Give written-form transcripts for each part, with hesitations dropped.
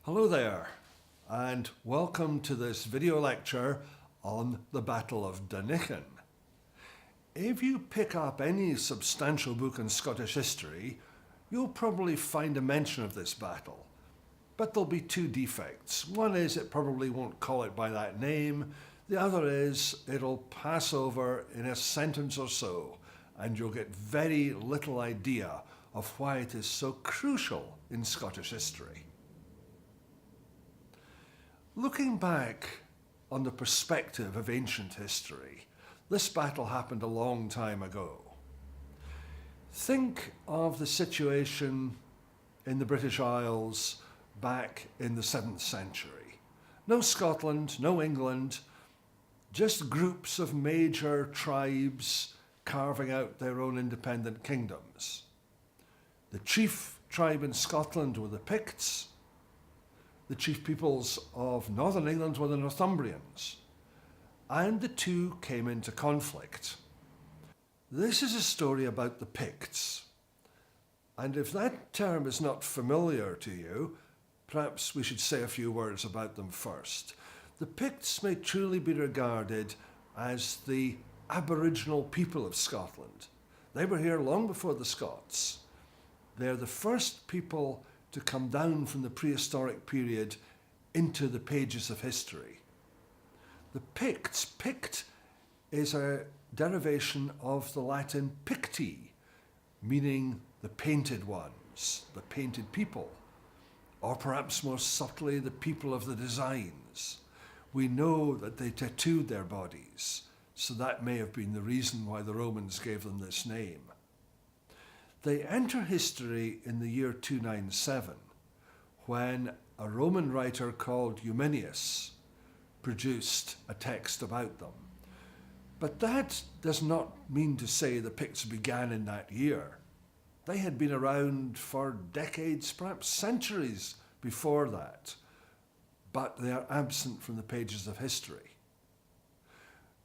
Hello there, and welcome to this video lecture on the Battle of Dinnichen. If you pick up any substantial book in Scottish history, you'll probably find a mention of this battle. But there'll be two defects. One is it probably won't call it by that name. The other is it'll pass over in a sentence or so, and you'll get very little idea of why it is so crucial in Scottish history. Looking back on the perspective of ancient history, this battle happened a long time ago. Think of the situation in the British Isles back in the 7th century. No Scotland, no England, just groups of major tribes carving out their own independent kingdoms. The chief tribe in Scotland were the Picts. The chief peoples of northern England were the Northumbrians, and the two came into conflict. This is a story about the Picts, and if that term is not familiar to you, perhaps we should say a few words about them first. The Picts may truly be regarded as the Aboriginal people of Scotland. They were here long before the Scots. They're the first people to come down from the prehistoric period into the pages of history. The Picts, Pict is a derivation of the Latin picti, meaning the painted ones, the painted people, or perhaps more subtly, the people of the designs. We know that they tattooed their bodies, so that may have been the reason why the Romans gave them this name. They enter history in the year 297, when a Roman writer called Eumenes produced a text about them. But that does not mean to say the Picts began in that year. They had been around for decades, perhaps centuries before that, but they are absent from the pages of history.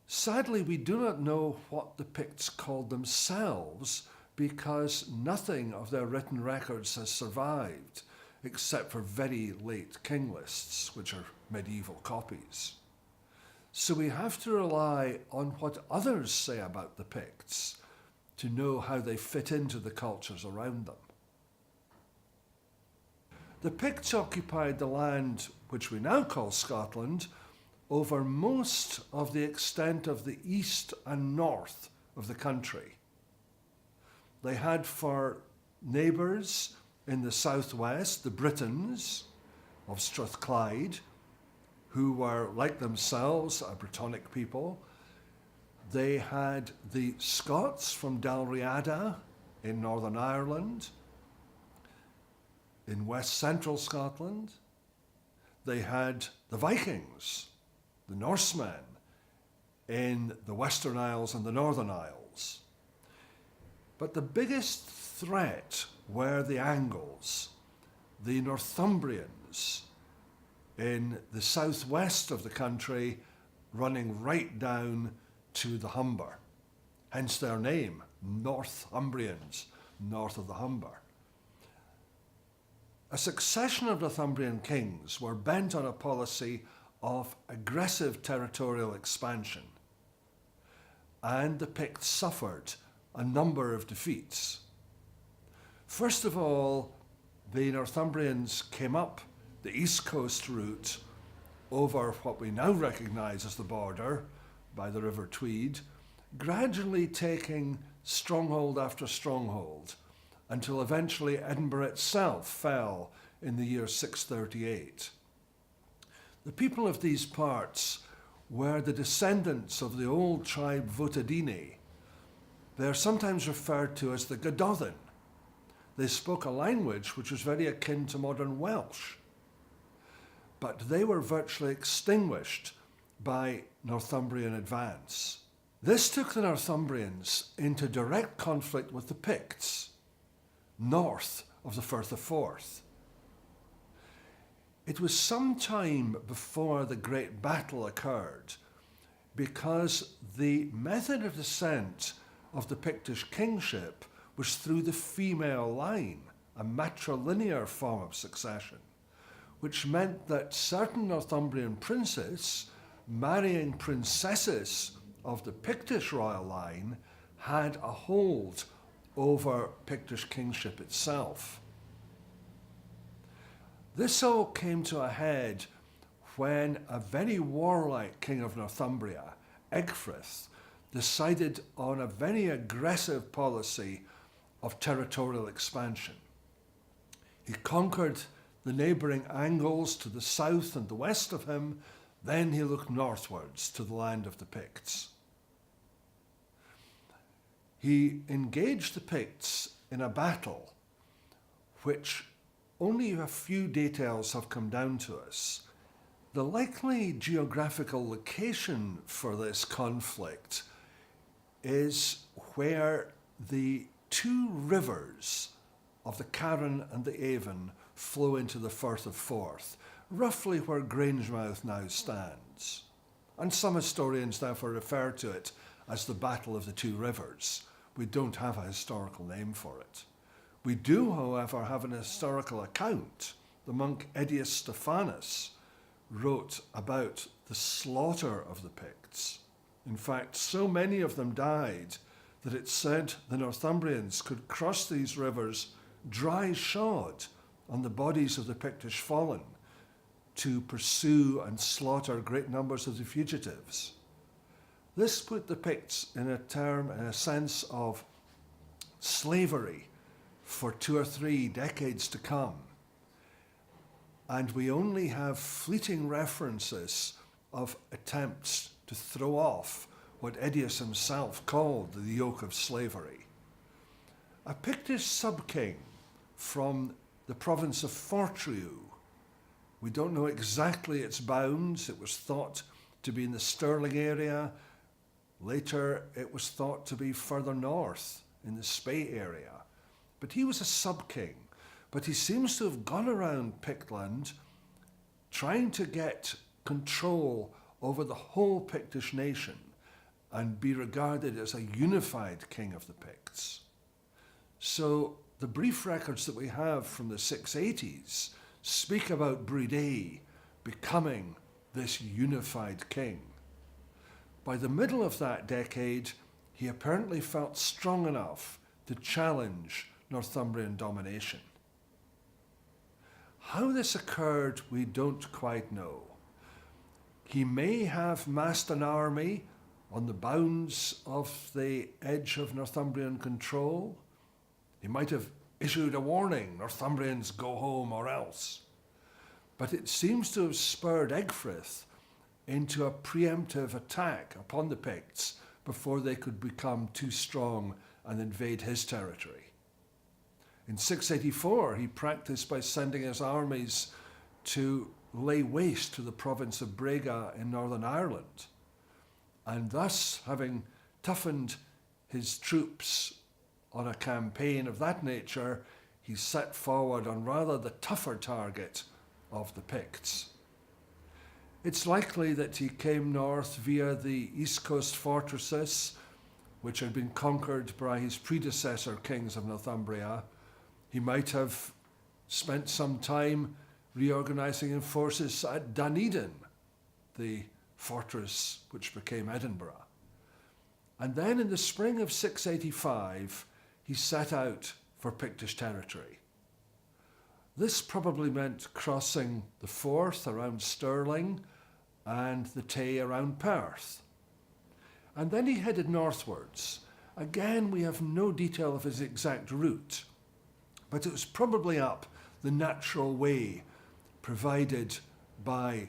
Sadly, we do not know what the Picts called themselves, because nothing of their written records has survived, except for very late king lists, which are medieval copies. So we have to rely on what others say about the Picts to know how they fit into the cultures around them. The Picts occupied the land which we now call Scotland over most of the extent of the east and north of the country. They had for neighbours in the southwest the Britons of Strathclyde, who were like themselves a Brittonic people. They had the Scots from Dalriada in Northern Ireland, in west central Scotland. They had the Vikings, the Norsemen, in the Western Isles and the Northern Isles. But the biggest threat were the Angles, the Northumbrians, in the southwest of the country, running right down to the Humber. Hence their name, Northumbrians, north of the Humber. A succession of Northumbrian kings were bent on a policy of aggressive territorial expansion, and the Picts suffered a number of defeats. First of all, the Northumbrians came up the east coast route over what we now recognise as the border by the River Tweed, gradually taking stronghold after stronghold until eventually Edinburgh itself fell in the year 638. The people of these parts were the descendants of the old tribe Votadini. They are sometimes referred to as the Gododin. They spoke a language which was very akin to modern Welsh, but they were virtually extinguished by Northumbrian advance. This took the Northumbrians into direct conflict with the Picts, north of the Firth of Forth. It was some time before the great battle occurred, because the method of descent of the Pictish kingship was through the female line, a matrilinear form of succession, which meant that certain Northumbrian princes marrying princesses of the Pictish royal line had a hold over Pictish kingship itself. This all came to a head when a very warlike king of Northumbria, Egfrith, decided on a very aggressive policy of territorial expansion. He conquered the neighbouring Angles to the south and the west of him, then he looked northwards to the land of the Picts. He engaged the Picts in a battle which only a few details have come down to us. The likely geographical location for this conflict is where the two rivers of the Carron and the Avon flow into the Firth of Forth, roughly where Grangemouth now stands. And some historians therefore refer to it as the Battle of the Two Rivers. We don't have a historical name for it. We do, however, have an historical account. The monk Edius Stephanus wrote about the slaughter of the Picts. In fact, so many of them died that it said the Northumbrians could cross these rivers dry shod on the bodies of the Pictish fallen to pursue and slaughter great numbers of the fugitives. This put the Picts in a sense of slavery for 2 or 3 decades to come. And we only have fleeting references of attempts to throw off what Edius himself called the yoke of slavery. A Pictish sub-king from the province of Fortriu. We don't know exactly its bounds. It was thought to be in the Stirling area. Later, it was thought to be further north in the Spey area. But he was a sub-king. But he seems to have gone around Pictland trying to get control over the whole Pictish nation and be regarded as a unified king of the Picts. So the brief records that we have from the 680s speak about Brede becoming this unified king. By the middle of that decade, he apparently felt strong enough to challenge Northumbrian domination. How this occurred, we don't quite know. He may have massed an army on the bounds of the edge of Northumbrian control. He might have issued a warning, Northumbrians go home or else. But it seems to have spurred Egfrith into a preemptive attack upon the Picts before they could become too strong and invade his territory. In 684, he practiced by sending his armies to lay waste to the province of Brega in Northern Ireland, and thus, having toughened his troops on a campaign of that nature, he set forward on rather the tougher target of the Picts. It's likely that he came north via the east coast fortresses, which had been conquered by his predecessor kings of Northumbria. He might have spent some time reorganizing in forces at Dinnichen, the fortress which became Edinburgh. And then in the spring of 685, he set out for Pictish territory. This probably meant crossing the Forth around Stirling and the Tay around Perth. And then he headed northwards. Again, we have no detail of his exact route, but it was probably up the natural way provided by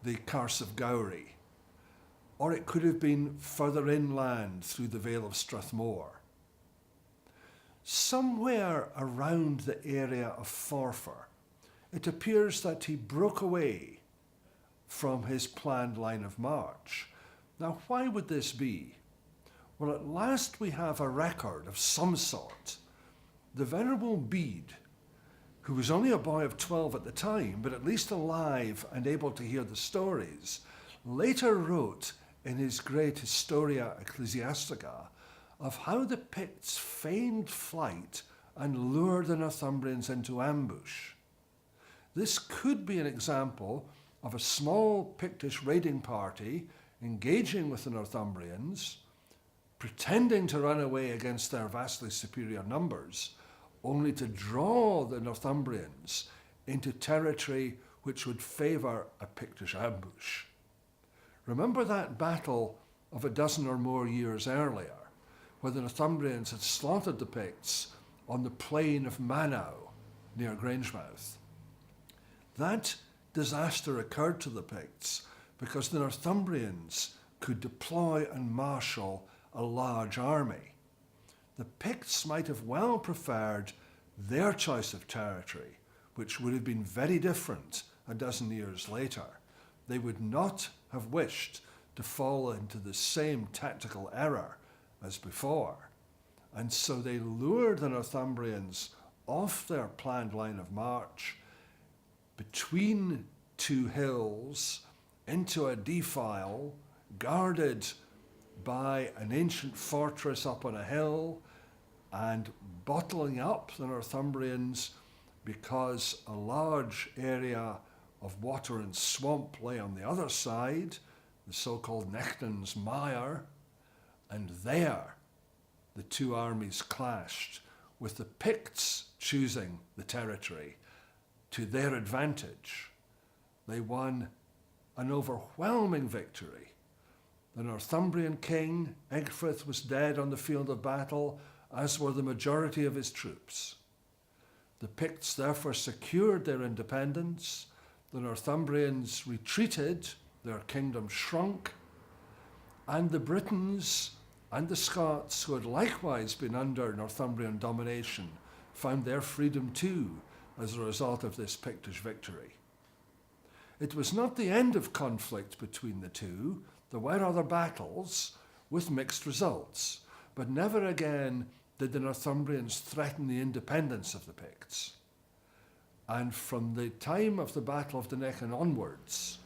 the Carse of Gowrie, or it could have been further inland through the Vale of Strathmore. Somewhere around the area of Forfar, it appears that he broke away from his planned line of march. Now, why would this be? Well, at last we have a record of some sort. The Venerable Bede, who was only a boy of 12 at the time, but at least alive and able to hear the stories, later wrote in his great Historia Ecclesiastica of how the Picts feigned flight and lured the Northumbrians into ambush. This could be an example of a small Pictish raiding party engaging with the Northumbrians, pretending to run away against their vastly superior numbers, only to draw the Northumbrians into territory which would favour a Pictish ambush. Remember that battle of a dozen or more years earlier, where the Northumbrians had slaughtered the Picts on the plain of Manow near Grangemouth. That disaster occurred to the Picts because the Northumbrians could deploy and marshal a large army. The Picts might have well preferred their choice of territory, which would have been very different a dozen years later. They would not have wished to fall into the same tactical error as before, and so they lured the Northumbrians off their planned line of march between two hills into a defile guarded by an ancient fortress up on a hill, and bottling up the Northumbrians because a large area of water and swamp lay on the other side, the so-called Knechten's Mire, and there the two armies clashed, with the Picts choosing the territory to their advantage. They won an overwhelming victory. The Northumbrian king, Egfrith, was dead on the field of battle, as were the majority of his troops. The Picts therefore secured their independence. The Northumbrians retreated, their kingdom shrunk, and the Britons and the Scots, who had likewise been under Northumbrian domination, found their freedom too as a result of this Pictish victory. It was not the end of conflict between the two. There were other battles with mixed results, but never again did the Northumbrians threaten the independence of the Picts. And from the time of the Battle of Dinnichen onwards,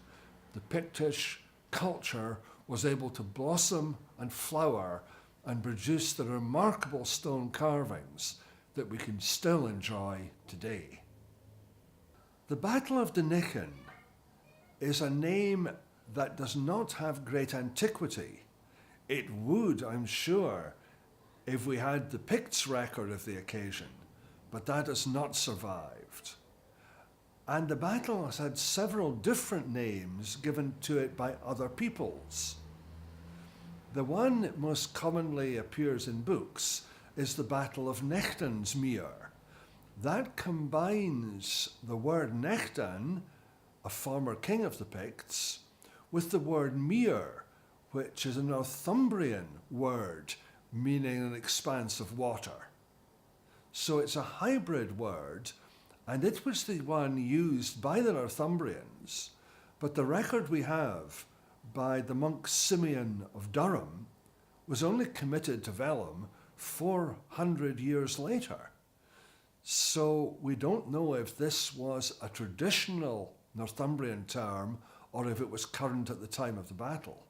the Pictish culture was able to blossom and flower and produce the remarkable stone carvings that we can still enjoy today. The Battle of Dinnichen is a name that does not have great antiquity. It would, I'm sure, if we had the Picts' record of the occasion, but that has not survived. And the battle has had several different names given to it by other peoples. The one that most commonly appears in books is the Battle of Knechten's Mere. That combines the word Knechten, a former king of the Picts, with the word mere, which is a Northumbrian word meaning an expanse of water. So it's a hybrid word, and it was the one used by the Northumbrians, but the record we have by the monk Simeon of Durham was only committed to vellum 400 years later. So we don't know if this was a traditional Northumbrian term or if it was current at the time of the battle.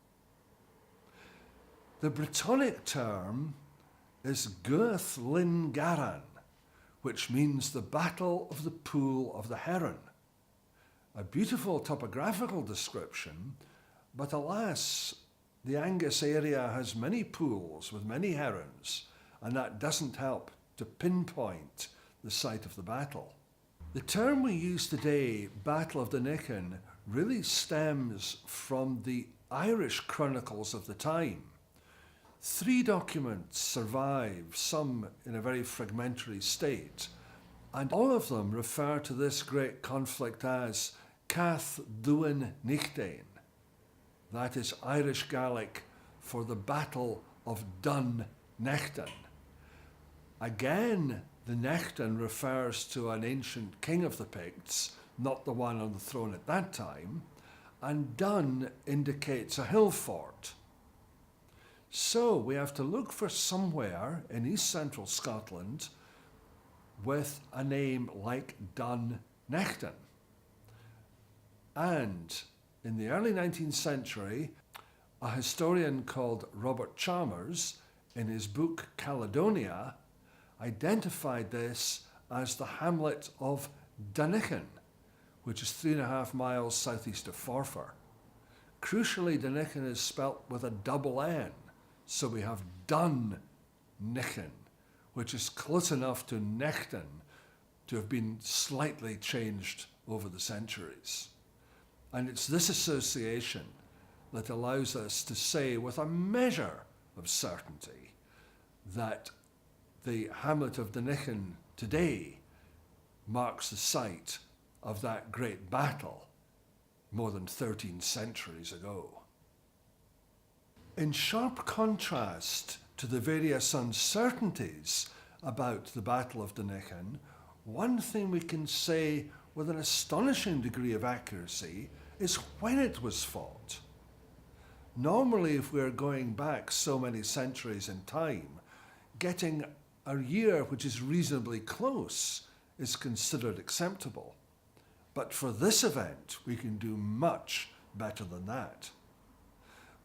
The Brittonic term is Guath Lyn Garan, which means the Battle of the Pool of the Heron. A beautiful topographical description, but alas, the Angus area has many pools with many herons, and that doesn't help to pinpoint the site of the battle. The term we use today, Battle of Dinnichen, really stems from the Irish chronicles of the time. 3 documents survive, some in a very fragmentary state, and all of them refer to this great conflict as Cath Dunninichen. That is Irish Gaelic for the Battle of Dunnichen. Again, the Knechten refers to an ancient king of the Picts, not the one on the throne at that time, and Dun indicates a hill fort. So we have to look for somewhere in east central Scotland with a name like Dunnichen. And in the early 19th century, a historian called Robert Chalmers, in his book Caledonia, identified this as the hamlet of Dinnichen, which is 3.5 miles southeast of Forfar. Crucially, Dinnichen is spelt with a double N, so we have Dunnichen, which is close enough to Nechten to have been slightly changed over the centuries. And it's this association that allows us to say with a measure of certainty that the hamlet of Dinnichen today marks the site of that great battle more than 13 centuries ago. In sharp contrast to the various uncertainties about the Battle of Dinnichen, one thing we can say with an astonishing degree of accuracy is when it was fought. Normally, if we're going back so many centuries in time, getting a year which is reasonably close is considered acceptable. But for this event, we can do much better than that.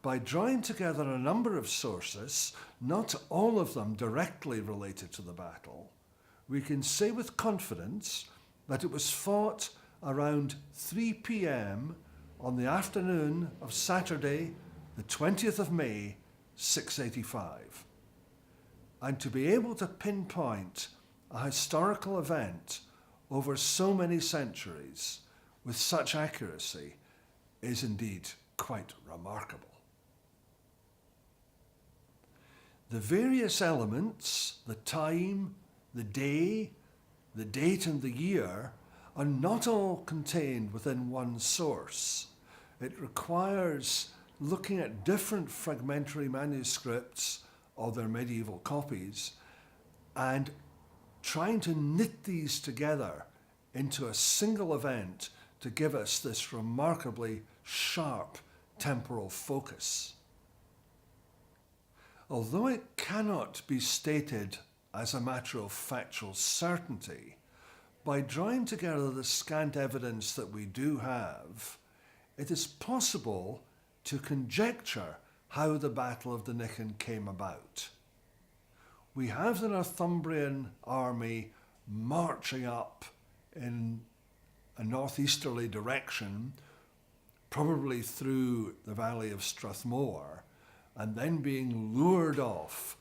By drawing together a number of sources, not all of them directly related to the battle, we can say with confidence that it was fought around 3 p.m. on the afternoon of Saturday, the 20th of May, 685. And to be able to pinpoint a historical event over so many centuries with such accuracy is indeed quite remarkable. The various elements, the time, the day, the date and the year, are not all contained within one source. It requires looking at different fragmentary manuscripts or their medieval copies and trying to knit these together into a single event to give us this remarkably sharp temporal focus. Although it cannot be stated as a matter of factual certainty, by drawing together the scant evidence that we do have, it is possible to conjecture how the Battle of Dinnichen came about. We have the Northumbrian army marching up in a northeasterly direction, probably through the valley of Strathmore, and then being lured off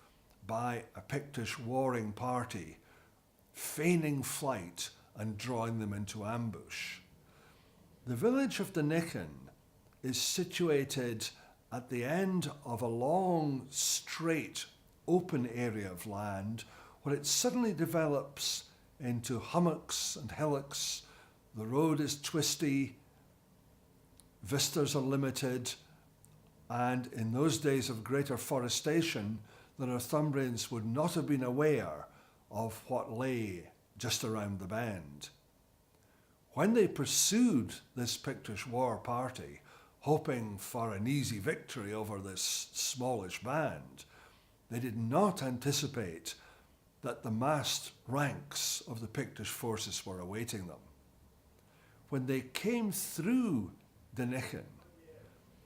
by a Pictish warring party, feigning flight and drawing them into ambush. The village of Dinnichen is situated at the end of a long, straight, open area of land where it suddenly develops into hummocks and hillocks. The road is twisty, vistas are limited, and in those days of greater forestation, the Northumbrians would not have been aware of what lay just around the bend. When they pursued this Pictish war party, hoping for an easy victory over this smallish band, they did not anticipate that the massed ranks of the Pictish forces were awaiting them. When they came through Dinnichen,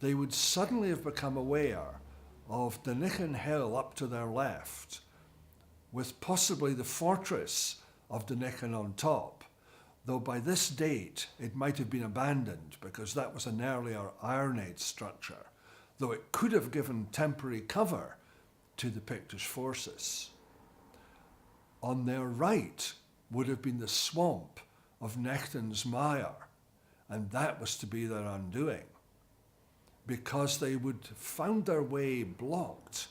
they would suddenly have become aware of Dinnichen Hill up to their left, with possibly the fortress of Dinnichen on top, though by this date it might have been abandoned because that was an earlier Iron Age structure, though it could have given temporary cover to the Pictish forces. On their right would have been the swamp of Knechten's Mire, and that was to be their undoing, because they would have found their way blocked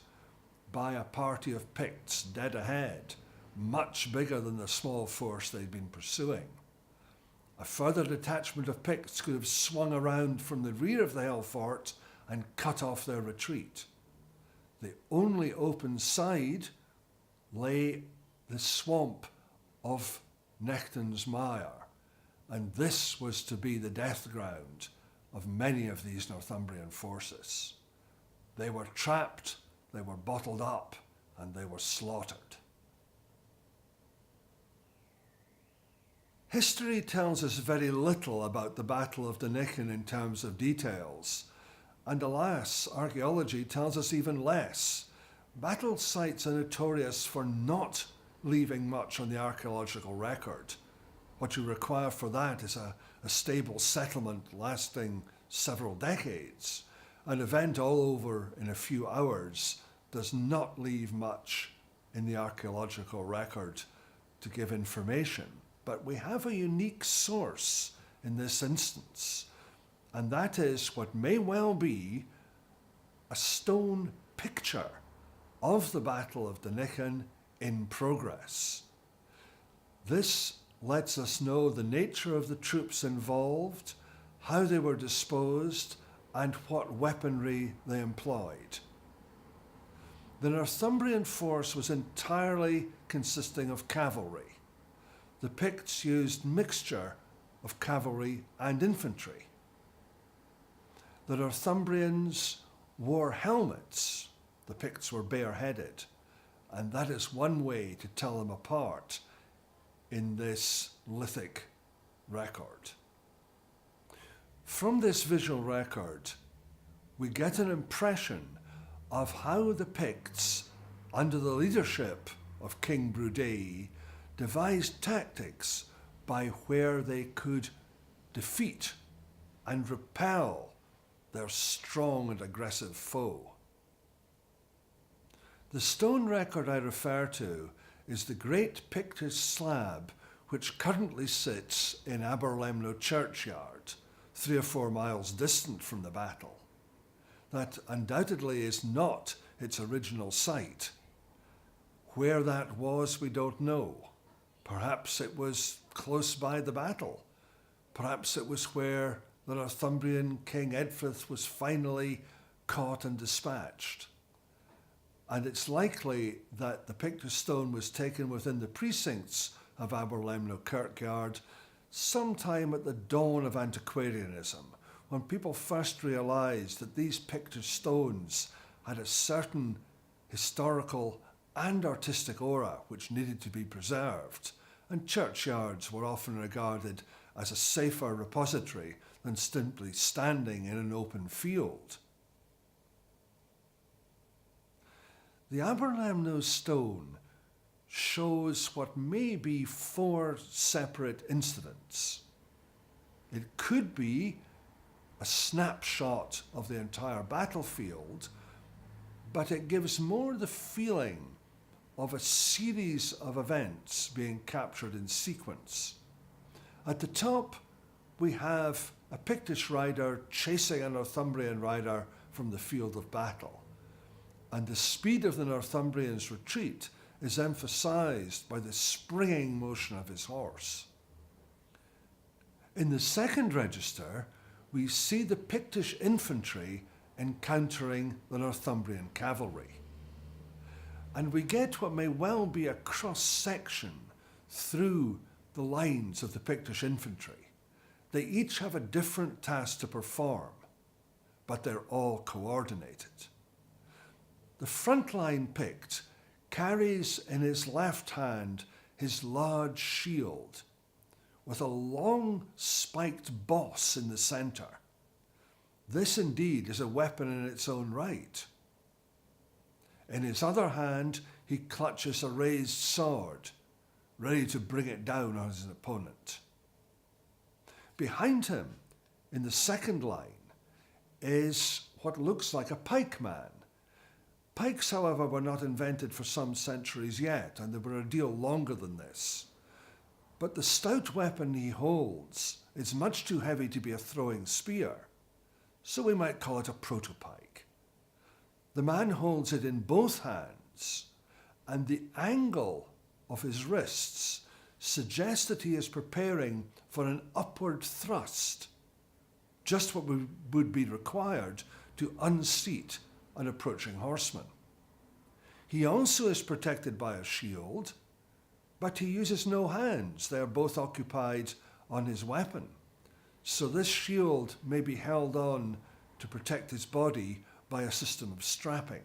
by a party of Picts dead ahead, much bigger than the small force they'd been pursuing. A further detachment of Picts could have swung around from the rear of the hill fort and cut off their retreat. The only open side lay the swamp of Knechten's Mire, and this was to be the death ground of many of these Northumbrian forces. They were trapped, they were bottled up, and they were slaughtered. History tells us very little about the Battle of Dinnichen in terms of details, and alas, archaeology tells us even less. Battle sites are notorious for not leaving much on the archaeological record. What you require for that is a a stable settlement lasting several decades, an event all over in a few hours does not leave much in the archaeological record to give information. But we have a unique source in this instance, and that is what may well be a stone picture of the Battle of Dinnichen in progress. This lets us know the nature of the troops involved, how they were disposed, and what weaponry they employed. The Northumbrian force was entirely consisting of cavalry. The Picts used mixture of cavalry and infantry. The Northumbrians wore helmets. The Picts were bareheaded, and that is one way to tell them apart in this lithic record. From this visual record, we get an impression of how the Picts, under the leadership of King Brudé, devised tactics by where they could defeat and repel their strong and aggressive foe. The stone record I refer to is the great Pictish slab which currently sits in Aberlemno churchyard, 3 or 4 miles distant from the battle. That undoubtedly is not its original site. Where that was, we don't know. Perhaps it was close by the battle. Perhaps it was where the Northumbrian King Edfrith was finally caught and dispatched. And it's likely that the Pictish stone was taken within the precincts of Aberlemno Kirkyard sometime at the dawn of antiquarianism, when people first realised that these Pictish stones had a certain historical and artistic aura which needed to be preserved, and churchyards were often regarded as a safer repository than simply standing in an open field. The Aberlemno stone shows what may be 4 separate incidents. It could be a snapshot of the entire battlefield, but it gives more the feeling of a series of events being captured in sequence. At the top, we have a Pictish rider chasing a Northumbrian rider from the field of battle. And the speed of the Northumbrian's retreat is emphasized by the springing motion of his horse. In the second register, we see the Pictish infantry encountering the Northumbrian cavalry. And we get what may well be a cross-section through the lines of the Pictish infantry. They each have a different task to perform, but they're all coordinated. The frontline Pict carries in his left hand his large shield with a long spiked boss in the centre. This indeed is a weapon in its own right. In his other hand, he clutches a raised sword, ready to bring it down on his opponent. Behind him, in the second line, is what looks like a pikeman. Pikes, however, were not invented for some centuries yet, and they were a deal longer than this. But the stout weapon he holds is much too heavy to be a throwing spear, so we might call it a protopike. The man holds it in both hands, and the angle of his wrists suggests that he is preparing for an upward thrust, just what would be required to unseat an approaching horseman. He also is protected by a shield, but he uses no hands. They are both occupied on his weapon. So this shield may be held on to protect his body by a system of strapping.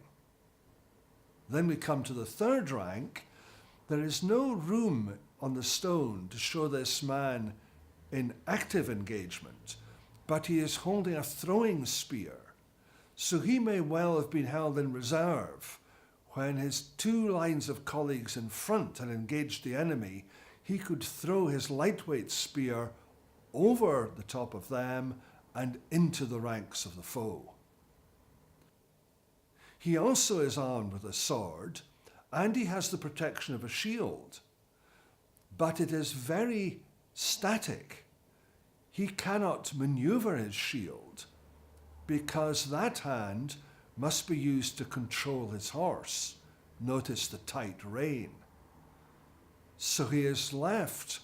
Then we come to the third rank. There is no room on the stone to show this man in active engagement, but he is holding a throwing spear. So he may well have been held in reserve. When his 2 lines of colleagues in front had engaged the enemy, he could throw his lightweight spear over the top of them and into the ranks of the foe. He also is armed with a sword, and he has the protection of a shield, but it is very static. He cannot maneuver his shield because that hand must be used to control his horse. Notice the tight rein. So he is left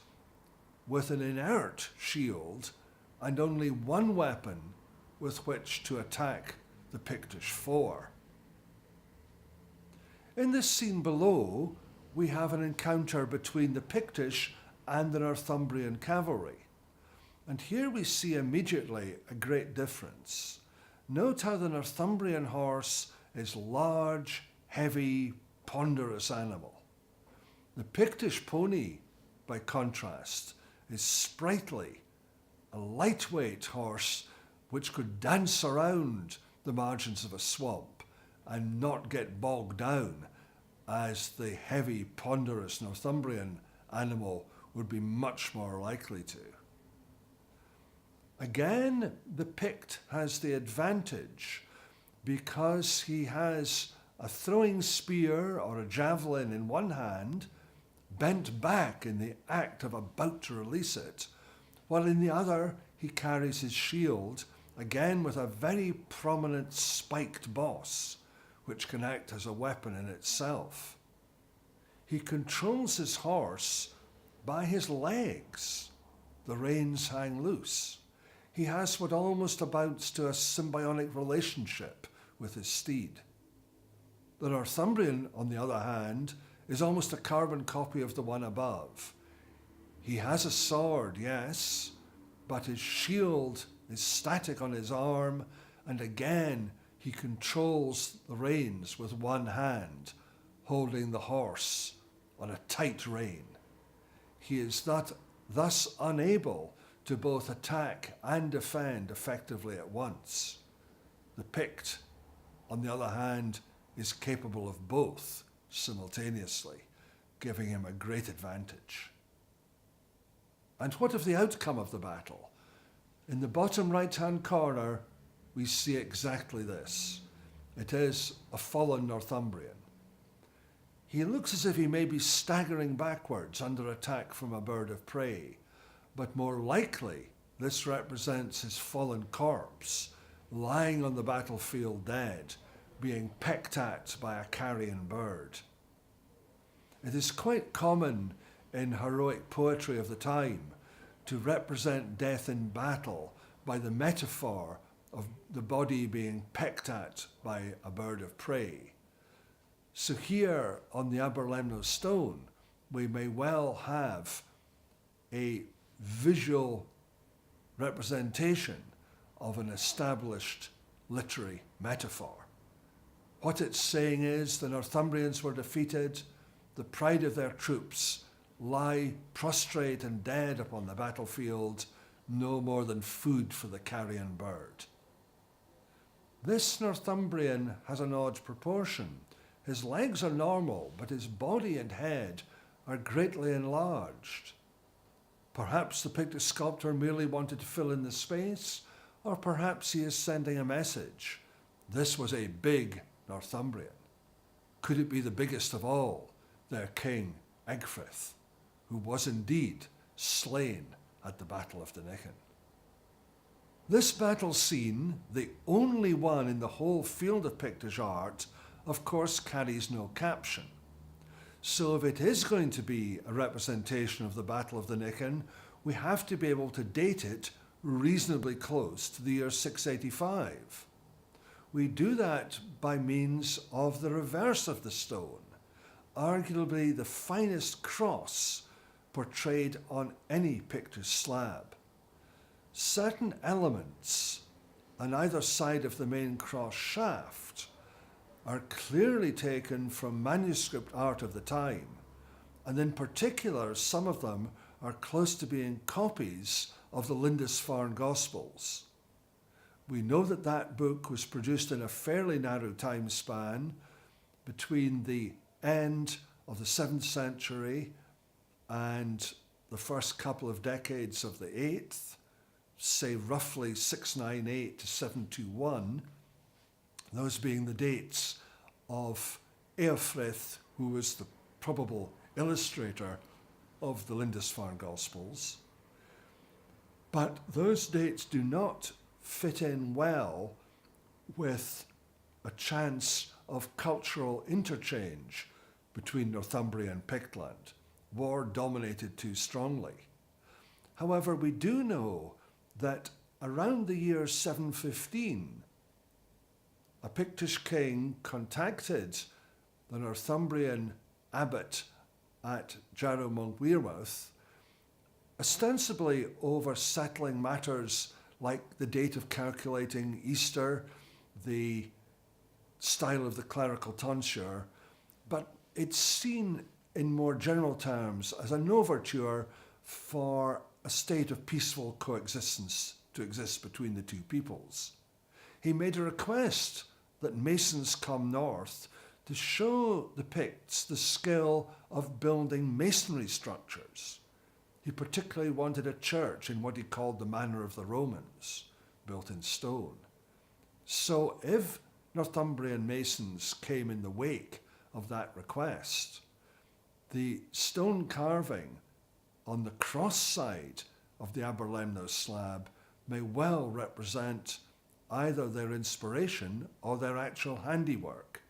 with an inert shield and only one weapon with which to attack the Pictish foe. In this scene below, we have an encounter between the Pictish and the Northumbrian cavalry. And here we see immediately a great difference. Note how the Northumbrian horse is large, heavy, ponderous animal. The Pictish pony, by contrast, is sprightly, a lightweight horse which could dance around the margins of a swamp and not get bogged down as the heavy, ponderous Northumbrian animal would be much more likely to. Again, the Pict has the advantage because he has a throwing spear or a javelin in one hand, bent back in the act of about to release it, while in the other he carries his shield, again with a very prominent spiked boss, which can act as a weapon in itself. He controls his horse by his legs. The reins hang loose. He has what almost amounts to a symbiotic relationship with his steed. The Northumbrian, on the other hand, is almost a carbon copy of the one above. He has a sword, yes, but his shield is static on his arm, and again he controls the reins with one hand, holding the horse on a tight rein. He is thus unable to both attack and defend effectively at once. The Pict, on the other hand, is capable of both simultaneously, giving him a great advantage. And what of the outcome of the battle? In the bottom right-hand corner, we see exactly this. It is a fallen Northumbrian. He looks as if he may be staggering backwards under attack from a bird of prey, but more likely this represents his fallen corpse, lying on the battlefield dead, being pecked at by a carrion bird. It is quite common in heroic poetry of the time to represent death in battle by the metaphor of the body being pecked at by a bird of prey. So here on the Aberlemno stone, we may well have a visual representation of an established literary metaphor. What it's saying is the Northumbrians were defeated, the pride of their troops lie prostrate and dead upon the battlefield, no more than food for the carrion bird. This Northumbrian has an odd proportion. His legs are normal, but his body and head are greatly enlarged. Perhaps the Pictish sculptor merely wanted to fill in the space, or perhaps he is sending a message. This was a big Northumbrian. Could it be the biggest of all, their king Egfrith, who was indeed slain at the Battle of Dinnichen? This battle scene, the only one in the whole field of Pictish art, of course carries no caption. So if it is going to be a representation of the Battle of Dinnichen, we have to be able to date it reasonably close to the year 685. We do that by means of the reverse of the stone, arguably the finest cross portrayed on any Pictish slab. Certain elements on either side of the main cross shaft are clearly taken from manuscript art of the time, and in particular some of them are close to being copies of the Lindisfarne Gospels. We know that that book was produced in a fairly narrow time span between the end of the 7th century and the first couple of decades of the 8th, say roughly 698 to 721, those being the dates of Eofrith, who was the probable illustrator of the Lindisfarne Gospels. But those dates do not fit in well with a chance of cultural interchange between Northumbria and Pictland. War dominated too strongly. However, we do know that around the year 715, a Pictish king contacted the Northumbrian abbot at Jarrow Monkwearmouth, ostensibly over settling matters like the date of calculating Easter, the style of the clerical tonsure, but it's seen in more general terms as an overture for a state of peaceful coexistence to exist between the two peoples. He made a request that masons come north to show the Picts the skill of building masonry structures. He particularly wanted a church in what he called the manner of the Romans, built in stone. So if Northumbrian masons came in the wake of that request, the stone carving on the cross side of the Aberlemno slab may well represent either their inspiration or their actual handiwork.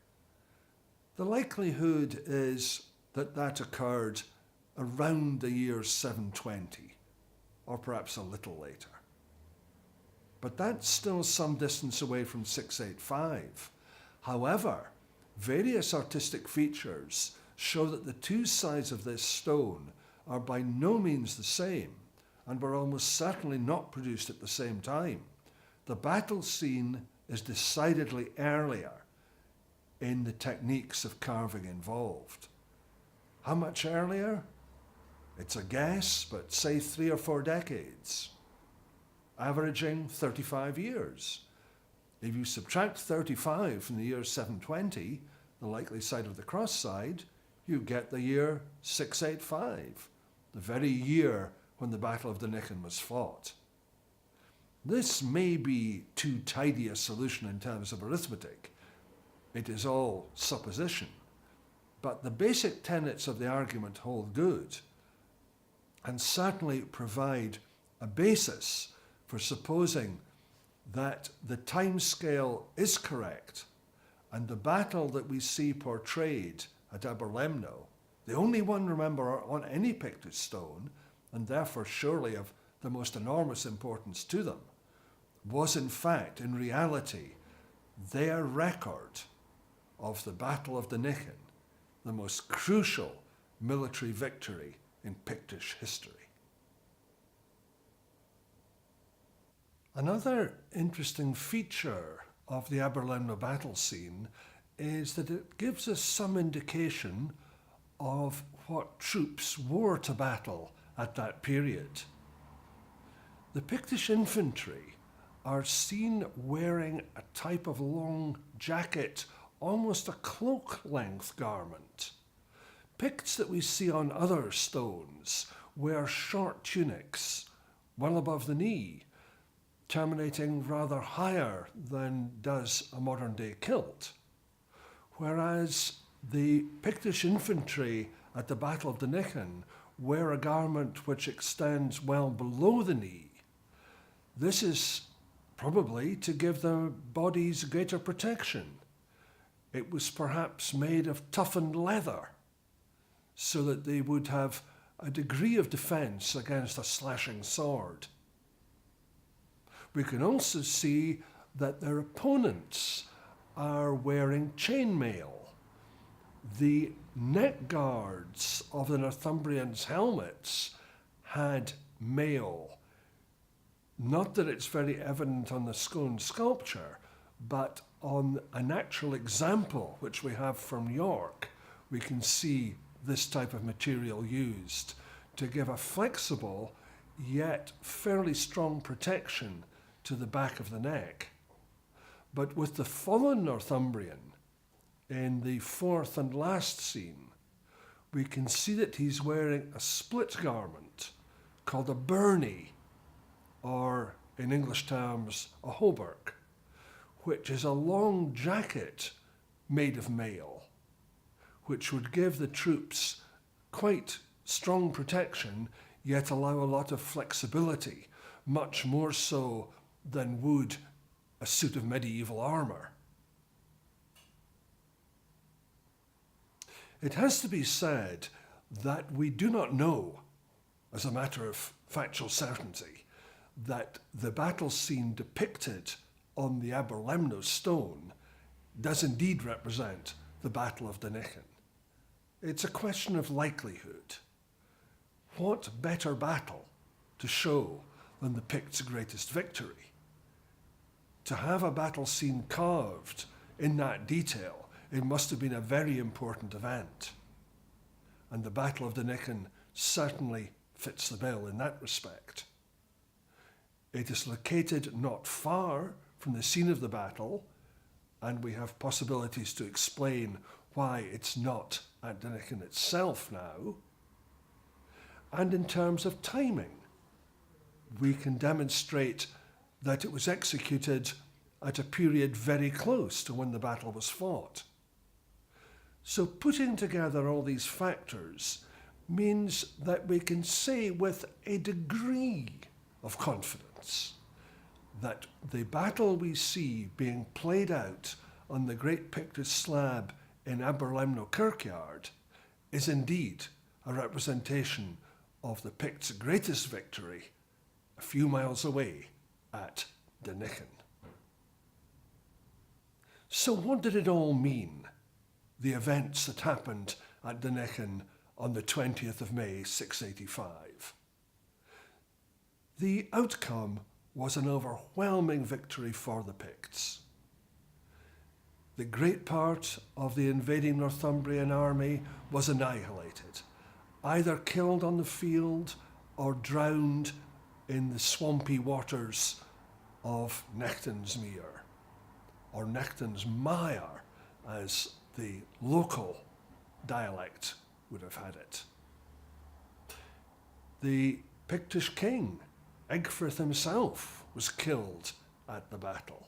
The likelihood is that that occurred around the year 720, or perhaps a little later. But that's still some distance away from 685. However, various artistic features show that the two sides of this stone are by no means the same, and were almost certainly not produced at the same time. The battle scene is decidedly earlier in the techniques of carving involved. How much earlier? It's a guess, but say 3 or 4 decades, averaging 35 years. If you subtract 35 from the year 720, the likely side of the cross side, you get the year 685, the very year when the Battle of Dinnichen was fought. This may be too tidy a solution in terms of arithmetic. It is all supposition. But the basic tenets of the argument hold good, and certainly provide a basis for supposing that the time scale is correct, and the battle that we see portrayed at Aberlemno, the only one, remember, on any Pictish stone, and therefore surely of the most enormous importance to them, was in fact, in reality, their record of the Battle of Dinnichen, the most crucial military victory in Pictish history. Another interesting feature of the Aberlemno battle scene is that it gives us some indication of what troops wore to battle at that period. The Pictish infantry are seen wearing a type of long jacket, almost a cloak-length garment. Picts that we see on other stones wear short tunics, well above the knee, terminating rather higher than does a modern-day kilt, whereas the Pictish infantry at the Battle of Dinnichen wear a garment which extends well below the knee. This is probably to give their bodies greater protection. It was perhaps made of toughened leather, so that they would have a degree of defense against a slashing sword. We can also see that their opponents are wearing chainmail. The neck guards of the Northumbrians' helmets had mail. Not that it's very evident on the stone sculpture, but on an actual example which we have from York, we can see this type of material used to give a flexible yet fairly strong protection to the back of the neck. But with the fallen Northumbrian in the fourth and last scene, we can see that he's wearing a split garment called a byrnie, or in English terms, a hauberk, which is a long jacket made of mail, which would give the troops quite strong protection, yet allow a lot of flexibility, much more so than would a suit of medieval armour. It has to be said that we do not know, as a matter of factual certainty, that the battle scene depicted on the Aberlemno stone does indeed represent the Battle of Dinnichen. It's a question of likelihood. What better battle to show than the Picts' greatest victory? To have a battle scene carved in that detail, it must have been a very important event. And the Battle of Dinnichen certainly fits the bill in that respect. It is located not far from the scene of the battle, and we have possibilities to explain why it's not at Dinnichen itself now. And in terms of timing, we can demonstrate that it was executed at a period very close to when the battle was fought. So putting together all these factors means that we can say with a degree of confidence that the battle we see being played out on the Great Pictish slab in Aberlemno Kirkyard is indeed a representation of the Picts' greatest victory a few miles away at Dinnichen. So what did it all mean, the events that happened at Dinnichen on the 20th of May, 685? The outcome was an overwhelming victory for the Picts. The great part of the invading Northumbrian army was annihilated, either killed on the field or drowned in the swampy waters of Nechtensmeer, or Nechtens Mire, as the local dialect would have had it. The Pictish king, Egfrith himself, was killed at the battle.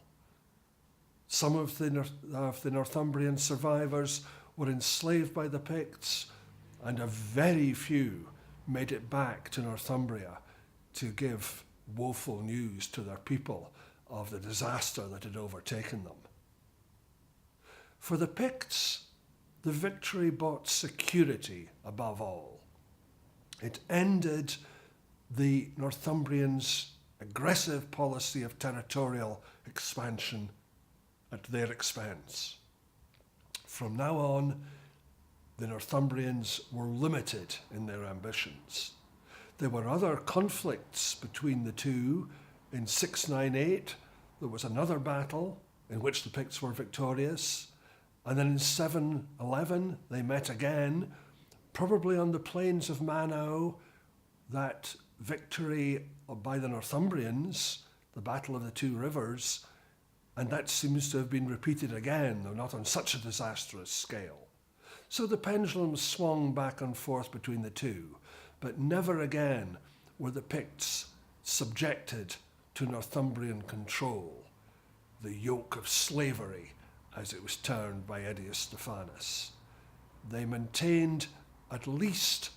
Some of the Northumbrian survivors were enslaved by the Picts, and a very few made it back to Northumbria to give woeful news to their people of the disaster that had overtaken them. For the Picts, the victory brought security above all. It ended the Northumbrians' aggressive policy of territorial expansion at their expense. From now on, the Northumbrians were limited in their ambitions. There were other conflicts between the two. In 698, there was another battle in which the Picts were victorious. And then in 711, they met again, probably on the plains of Mano. That victory by the Northumbrians, the Battle of the Two Rivers, and that seems to have been repeated again, though not on such a disastrous scale. So the pendulum swung back and forth between the two, but never again were the Picts subjected to Northumbrian control, the yoke of slavery, as it was termed by Edius Stephanus. They maintained at least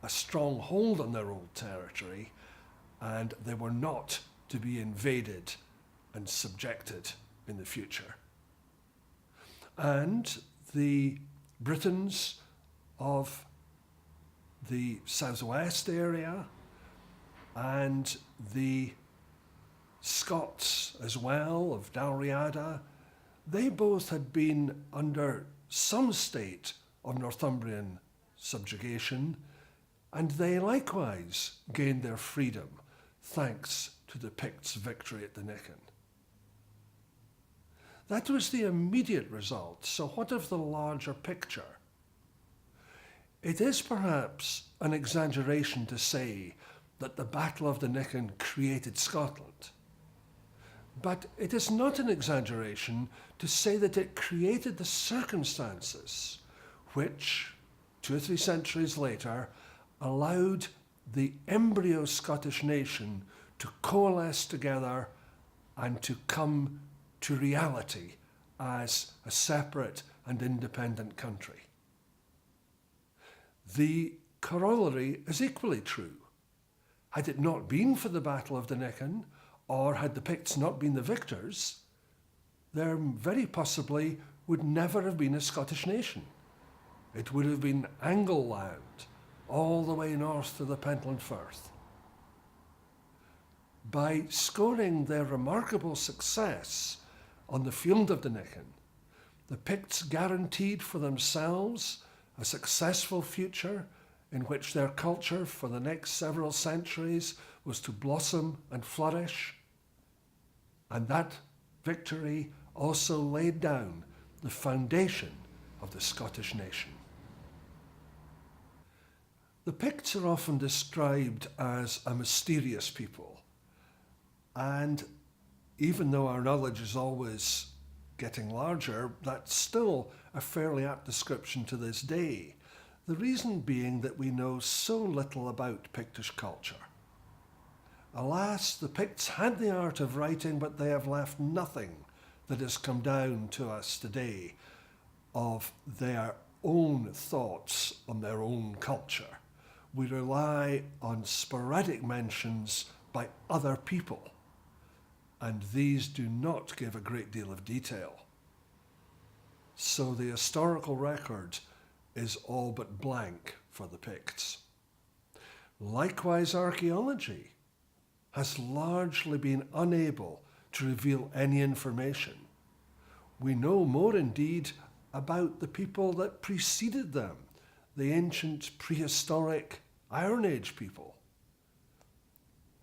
a strong hold on their old territory, and they were not to be invaded and subjected in the future. And the Britons of the southwest area and the Scots as well of Dalriada, they both had been under some state of Northumbrian subjugation, and they likewise gained their freedom thanks to the Picts' victory at Dinnichen. That was the immediate result, so what of the larger picture? It is perhaps an exaggeration to say that the Battle of Dinnichen created Scotland. But it is not an exaggeration to say that it created the circumstances which, 2 or 3 centuries later, allowed the embryo Scottish nation to coalesce together and to come to reality as a separate and independent country. The corollary is equally true. Had it not been for the Battle of Dinnichen, or had the Picts not been the victors, there very possibly would never have been a Scottish nation. It would have been Angleland, all the way north to the Pentland Firth. By scoring their remarkable success on the field of Dinnichen, the Picts guaranteed for themselves a successful future in which their culture for the next several centuries was to blossom and flourish. And that victory also laid down the foundation of the Scottish nation. The Picts are often described as a mysterious people, and even though our knowledge is always getting larger, that's still a fairly apt description to this day. The reason being that we know so little about Pictish culture. Alas, the Picts had the art of writing, but they have left nothing that has come down to us today of their own thoughts on their own culture. We rely on sporadic mentions by other people, and these do not give a great deal of detail. So the historical record is all but blank for the Picts. Likewise, archaeology has largely been unable to reveal any information. We know more indeed about the people that preceded them, the ancient prehistoric Iron Age people.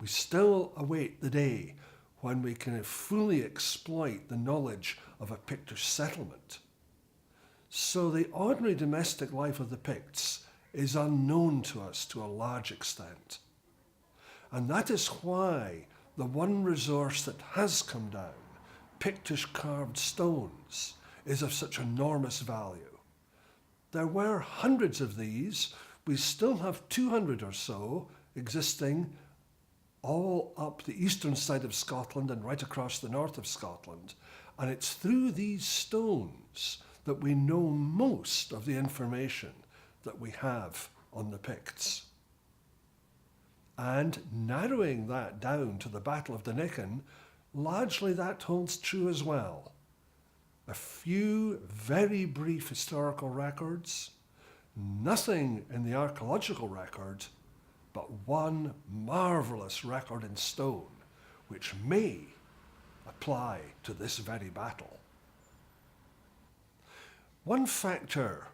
We still await the day when we can fully exploit the knowledge of a Pictish settlement. So the ordinary domestic life of the Picts is unknown to us to a large extent. And that is why the one resource that has come down, Pictish carved stones, is of such enormous value. There were hundreds of these. We still have 200 or so existing all up the eastern side of Scotland and right across the north of Scotland. And it's through these stones that we know most of the information that we have on the Picts. And narrowing that down to the Battle of Dinnichen, largely that holds true as well. A few very brief historical records, nothing in the archaeological record, but one marvellous record in stone, which may apply to this very battle. One factor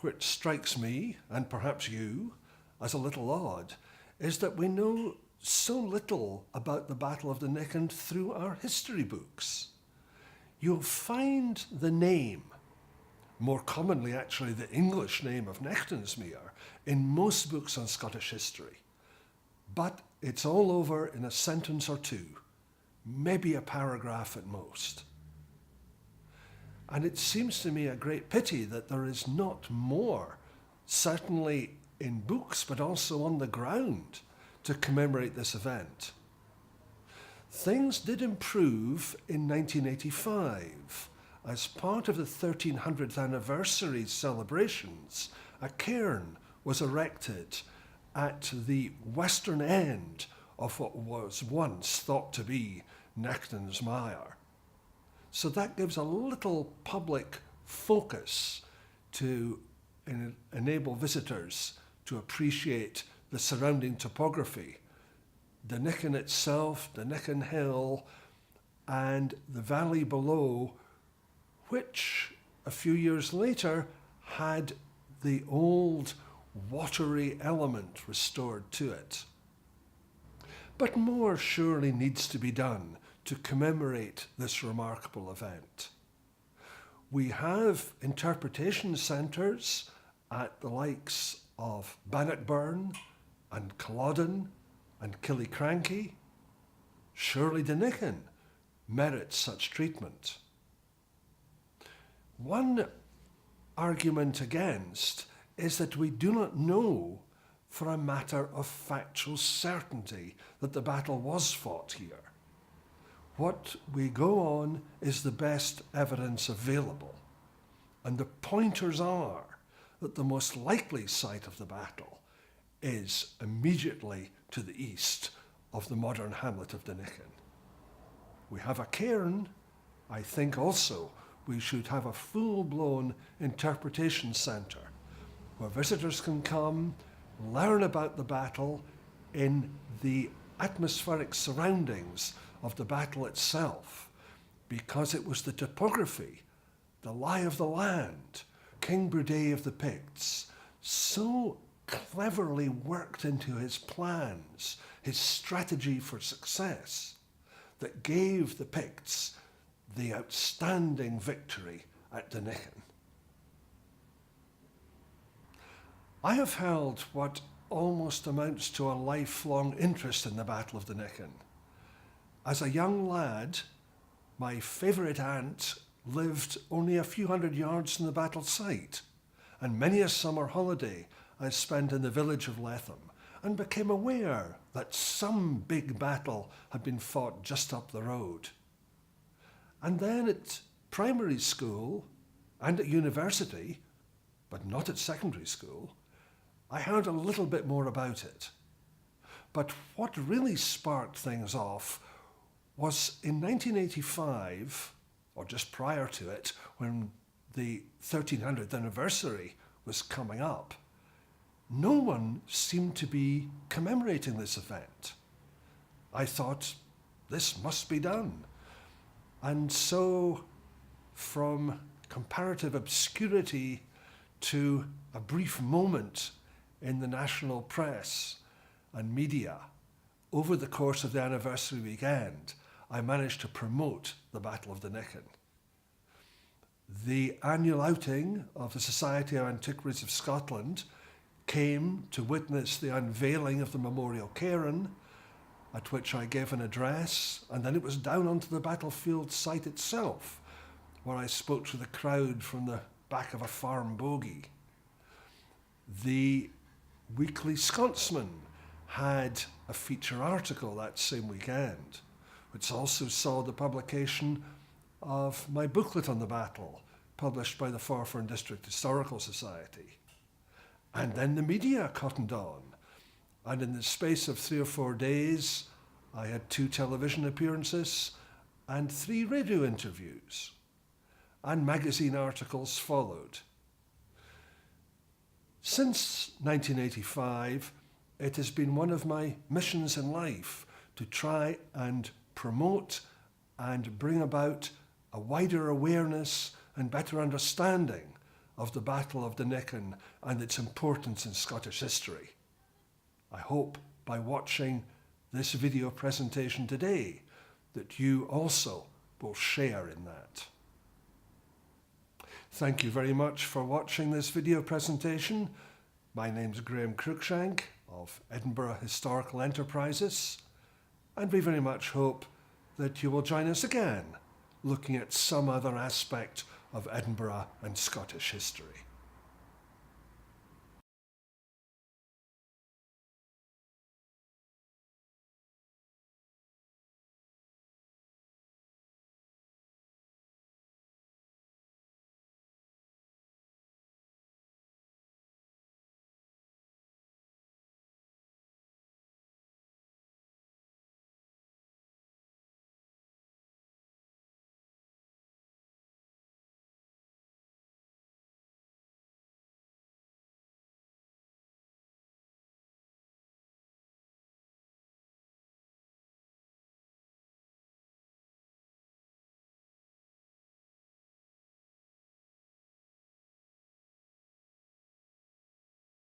which strikes me, and perhaps you, as a little odd, is that we know so little about the Battle of Dinnichen through our history books. You'll find the name, more commonly actually the English name of Nectansmuir, in most books on Scottish history. But it's all over in a sentence or two, maybe a paragraph at most. And it seems to me a great pity that there is not more, certainly in books, but also on the ground, to commemorate this event. Things did improve in 1985. As part of the 1300th anniversary celebrations, a cairn was erected at the western end of what was once thought to be Nectansmuir. So that gives a little public focus to enable visitors to appreciate the surrounding topography. Dinnichen itself, Dinnichen Hill, and the valley below, which a few years later had the old watery element restored to it. But more surely needs to be done to commemorate this remarkable event. We have interpretation centres at the likes of Bannockburn and Culloden and Killiecrankie. Surely Dinnichen merits such treatment. One argument against is that we do not know for a matter of factual certainty that the battle was fought here. What we go on is the best evidence available, and the pointers are that the most likely site of the battle is immediately to the east of the modern hamlet of Dinnichen. We have a cairn. I think also we should have a full-blown interpretation centre where visitors can come, learn about the battle in the atmospheric surroundings of the battle itself, because it was the topography, the lie of the land, King Brudé of the Picts, so cleverly worked into his plans, his strategy for success, that gave the Picts the outstanding victory at Dinnichen. I have held what almost amounts to a lifelong interest in the Battle of Dinnichen. As a young lad, my favourite aunt lived only a few hundred yards from the battle site, and many a summer holiday I spent in the village of Letham and became aware that some big battle had been fought just up the road. And then at primary school and at university, but not at secondary school, I heard a little bit more about it. But what really sparked things off was in 1985, or just prior to it, when the 1300th anniversary was coming up, no one seemed to be commemorating this event. I thought, this must be done. And so, from comparative obscurity to a brief moment in the national press and media, over the course of the anniversary weekend, I managed to promote the Battle of Dinnichen. The annual outing of the Society of Antiquaries of Scotland came to witness the unveiling of the memorial cairn, at which I gave an address, and then it was down onto the battlefield site itself, where I spoke to the crowd from the back of a farm bogey. The Weekly Scotsman had a feature article that same weekend, which also saw the publication of my booklet on the battle, published by the Forfar District Historical Society. And then the media cottoned on, and in the space of 3 or 4 days, I had 2 television appearances and 3 radio interviews, and magazine articles followed. Since 1985, it has been one of my missions in life to try and promote and bring about a wider awareness and better understanding of the Battle of Dinnichen and its importance in Scottish history. I hope by watching this video presentation today that you also will share in that. Thank you very much for watching this video presentation. My name's Greame Cruickshank of Edinburgh Historical Enterprises, and we very much hope that you will join us again looking at some other aspect of Edinburgh and Scottish history.